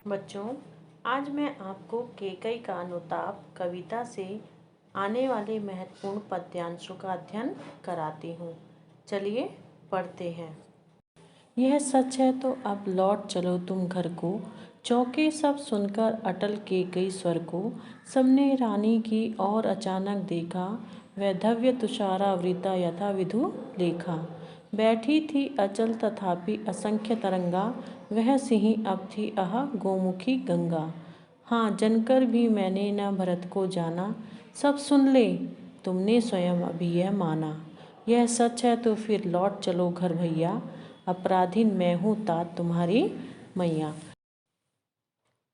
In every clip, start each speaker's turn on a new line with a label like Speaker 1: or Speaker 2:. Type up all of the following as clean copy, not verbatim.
Speaker 1: बच्चों, आज मैं आपको केकई का अनुताप कविता से आने वाले महत्वपूर्ण पद्यांशों का अध्ययन कराती हूँ। चलिए पढ़ते हैं। यह सच है तो अब लौट चलो तुम घर को, चौके सब सुनकर अटल केकई स्वर को। सबने रानी की और अचानक देखा, वैधव्य तुषारावृता यथा विधु लेखा। बैठी थी अचल तथापि असंख्य तरंगा, वह सिंही अब थी अह गोमुखी गंगा। हाँ, जनकर भी मैंने न भरत को जाना, सब सुन ले तुमने स्वयं अभी यह माना। यह सच है तो फिर लौट चलो घर भैया, अपराधीन मैं हूँ तात तुम्हारी मैया।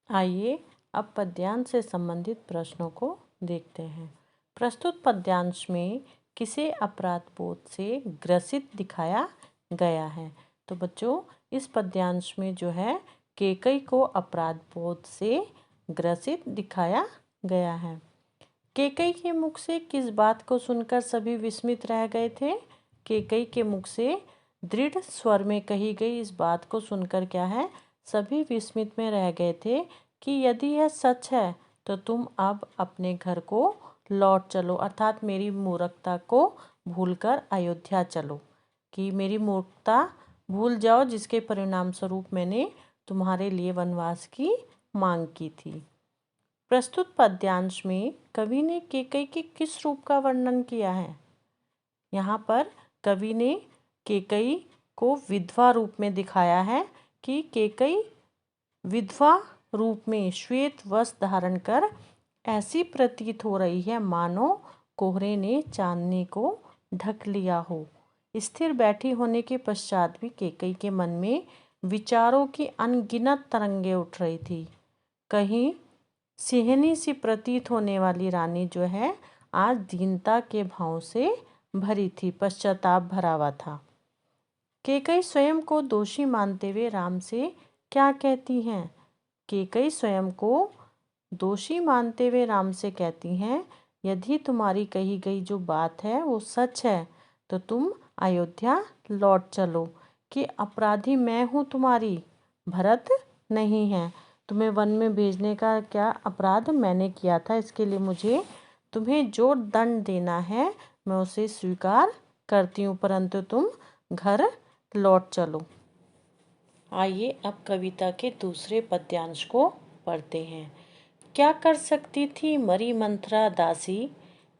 Speaker 1: आइए अब पद्यांश से संबंधित प्रश्नों को देखते हैं। प्रस्तुत पद्यांश में किसे अपराध बोध से ग्रसित दिखाया गया है? तो बच्चों, इस पद्यांश में जो है केकई को अपराध बोध से ग्रसित दिखाया गया है। केकई के मुख से किस बात को सुनकर सभी विस्मित रह गए थे? केकई के मुख से दृढ़ स्वर में कही गई इस बात को सुनकर क्या है, सभी विस्मित में रह गए थे कि यदि यह सच है तो तुम अब अपने घर को लौट चलो, अर्थात मेरी मूर्खता को भूलकर अयोध्या चलो, कि मेरी मूर्खता भूल जाओ जिसके परिणाम स्वरूप मैंने तुम्हारे लिए वनवास की मांग की थी। प्रस्तुत पद्यांश में कवि ने केकई के किस रूप का वर्णन किया है? यहाँ पर कवि ने केकई को विधवा रूप में दिखाया है कि केकई विधवा रूप में श्वेत वस्त्र धारण कर ऐसी प्रतीत हो रही है मानो कोहरे ने चांदनी को ढक लिया हो। स्थिर बैठी होने के पश्चात भी केकई के मन में विचारों की अनगिनत तरंगे उठ रही थी। कहीं सिहनी सी प्रतीत होने वाली रानी जो है आज दीनता के भाव से भरी थी, पश्चाताप भरा हुआ था। केकई स्वयं को दोषी मानते हुए राम से क्या कहती हैं? केकई स्वयं को दोषी मानते हुए राम से कहती हैं, यदि तुम्हारी कही गई जो बात है वो सच है तो तुम अयोध्या लौट चलो, कि अपराधी मैं हूँ तुम्हारी, भरत नहीं है। तुम्हें वन में भेजने का क्या अपराध मैंने किया था, इसके लिए मुझे तुम्हें जो दंड देना है मैं उसे स्वीकार करती हूँ, परंतु तुम घर लौट चलो। आइए अब कविता के दूसरे पद्यांश को पढ़ते हैं। क्या कर सकती थी मरी मंथरा दासी,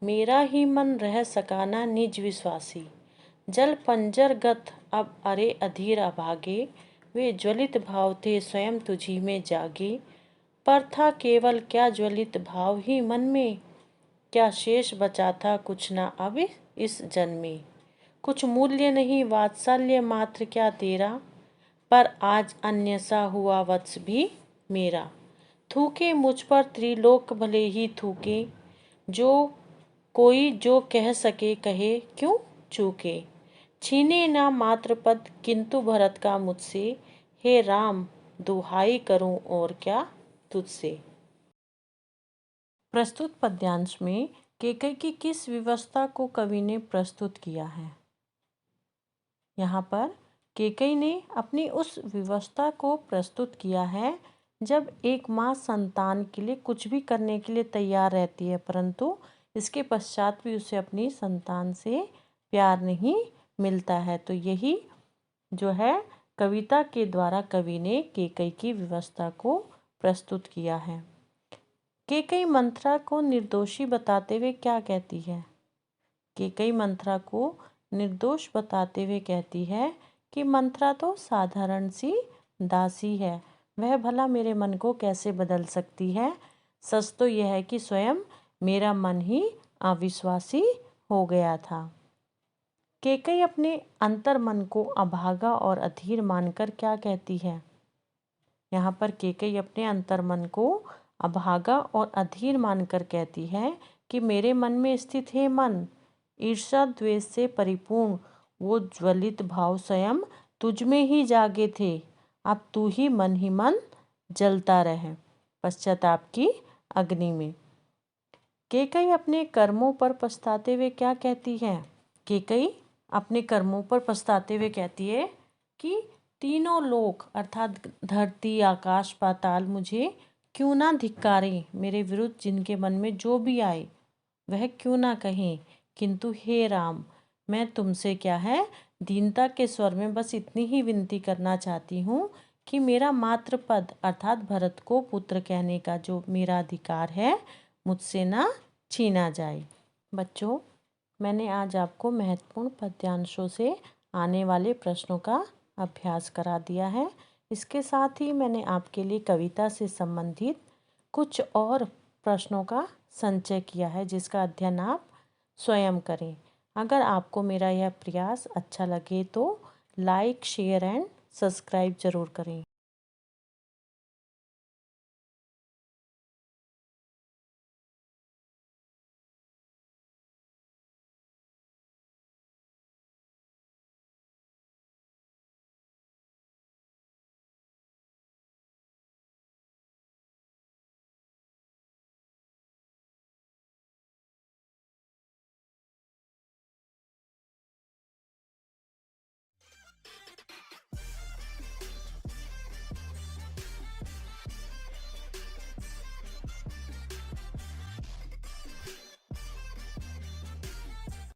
Speaker 1: मेरा ही मन रह सकाना निज विश्वासी। जल पंजर गत अब अरे अधीर अभागे, वे ज्वलित भाव थे स्वयं तुझी में जागे। पर था केवल क्या ज्वलित भाव ही मन में, क्या शेष बचा था कुछ ना अब इस जन्म में। कुछ मूल्य नहीं वात्सल्य मात्र क्या तेरा, पर आज अन्य सा हुआ वत्स भी मेरा। थूके मुझ पर त्रिलोक भले ही थूके, जो कोई जो कह सके कहे क्यों चूके। छीने ना मात्र पद किंतु भरत का मुझसे, हे राम दुहाई करूं और क्या तुझसे। प्रस्तुत पद्यांश में केकई की किस व्यवस्था को कवि ने प्रस्तुत किया है? यहाँ पर केकई ने अपनी उस व्यवस्था को प्रस्तुत किया है जब एक माँ संतान के लिए कुछ भी करने के लिए तैयार रहती है, परंतु इसके पश्चात भी उसे अपनी संतान से प्यार नहीं मिलता है। तो यही जो है कविता के द्वारा कवि ने केकई की व्यवस्था को प्रस्तुत किया है। केकई मंथरा को निर्दोषी बताते हुए क्या कहती है? केकई मंथरा को निर्दोष बताते हुए कहती है कि मंथरा तो साधारण सी दासी है, वह भला मेरे मन को कैसे बदल सकती है। सच तो यह है कि स्वयं मेरा मन ही अविश्वासी हो गया था। केकई अपने अंतर मन को अभागा और अधीर मानकर क्या कहती है? यहाँ पर केकई अपने अंतर मन को अभागा और अधीर मानकर कहती है कि मेरे मन में स्थित है मन, ईर्ष्या द्वेष से परिपूर्ण वो ज्वलित भाव स्वयं तुझ में ही जागे थे, अब तू ही मन जलता रहे पश्चाताप की अग्नि में। केकई अपने कर्मों पर पछताते हुए क्या कहती है? केकई अपने कर्मों पर पछताते हुए कहती है कि तीनों लोक अर्थात धरती आकाश पाताल मुझे क्यों ना धिक्कारें, मेरे विरुद्ध जिनके मन में जो भी आए वह क्यों ना कहें, किंतु हे राम, मैं तुमसे क्या है दीनता के स्वर में बस इतनी ही विनती करना चाहती हूँ कि मेरा मातृ पद अर्थात भरत को पुत्र कहने का जो मेरा अधिकार है मुझसे ना छीना जाए। बच्चों, मैंने आज आपको महत्वपूर्ण पद्यांशों से आने वाले प्रश्नों का अभ्यास करा दिया है। इसके साथ ही मैंने आपके लिए कविता से संबंधित कुछ और प्रश्नों का संचय किया है जिसका अध्ययन आप स्वयं करें। अगर आपको मेरा यह प्रयास अच्छा लगे तो लाइक, शेयर एंड सब्सक्राइब ज़रूर करें।